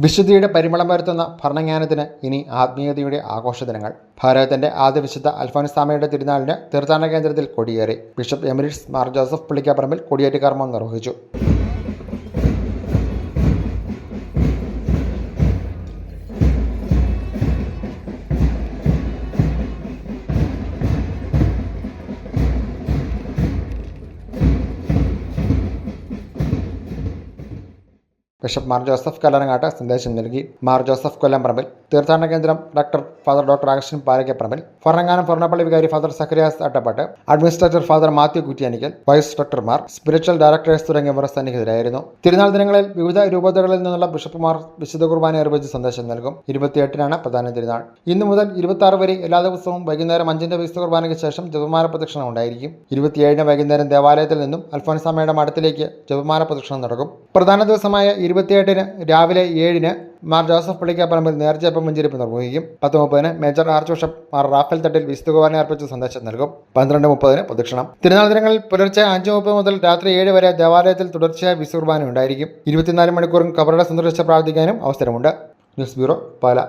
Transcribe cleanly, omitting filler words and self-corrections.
വിശുദ്ധിയുടെ പരിമളം വരുത്തുന്ന ഭരണജ്ഞാനത്തിന് ഇനി ആത്മീയതയുടെ ആഘോഷദിനങ്ങൾ. ഭാരതത്തിന്റെ ആദ്യ വിശുദ്ധ അൽഫോൻസാമയുടെ തിരുനാളിന് തീർത്ഥാടന കേന്ദ്രത്തിൽ കൊടിയേറി. Bishop emeritus Mar Joseph Pulikkaparambil കൊടിയേറ്റ് കർമ്മം നിർവഹിച്ചു. ബിഷപ്പ് മാർ ജോസഫ് കല്ലറങ്ങാട്ട് സന്ദേശം നൽകി. മാർ ജോസഫ് കൊല്ലംപറമ്പിൽ, തീർത്ഥാടന കേന്ദ്രം ഡോക്ടർ അഗസ്റ്റിൻ പാലക്കപ്പറമ്പിൽ, ഭരണങ്ങാനം ഫൊർണപ്പള്ളി വികാരി father Zacharias Attappattu, administrator father Mathew Kuttiyanikkal, vice ഡോക്ടർമാർ, സ്പിരിച്വൽ ഡയറക്ടേഴ്സ് തുടങ്ങിയവർ സന്നിഹിതരായിരുന്നു. തിരുനാൾ ദിനങ്ങളിൽ വിവിധ രൂപതകളിൽ നിന്നുള്ള ബിഷപ്പുമാർ വിശുദ്ധ കുർബാന അർപ്പിച്ച് സന്ദേശം നൽകും. 28-നാണ് പ്രധാന തിരുനാൾ. ഇന്നു മുതൽ 26 വരെ എല്ലാ ദിവസവും വൈകുന്നേരം 5-ന്റെ വിശുദ്ധ കുർബാനയ്ക്ക് ശേഷം ജപമാല പ്രദക്ഷിണം ഉണ്ടായിരിക്കും. 27-ന് വൈകുന്നേരം ദേവാലയത്തിൽ നിന്നും അൽഫോൻസാമയുടെ മഠത്തിലേക്ക് ജപമാല പ്രദക്ഷിണം നടക്കും. പ്രധാന ദിവസമായ 28-ന് രാവിലെ 7-ന് മാർ ജോസഫ് പുളിക്കപ്പറമ്പിൽ നേർച്ചയപ്പം വെഞ്ചരിപ്പ് നിർവഹിക്കും. 10:30-ന് major archbishop Mar Raphael Thattil വിശുദ്ധ കുർബാന അർപ്പിച്ച് സന്ദേശം നൽകും. 12:30-ന് പ്രദക്ഷിണം. തിരുനാൾ ദിനങ്ങളിൽ പുലർച്ചെ 5:30 മുതൽ രാത്രി 7 വരെ ദേവാലയത്തിൽ തുടർച്ചയായ വിശുദ്ധ കുർബാന ഉണ്ടായിരിക്കും. 24 മണിക്കൂറും കബറട സന്ദർശിച്ച് പ്രാർത്ഥിക്കാനും അവസരമുണ്ട്. News bureau, Pala.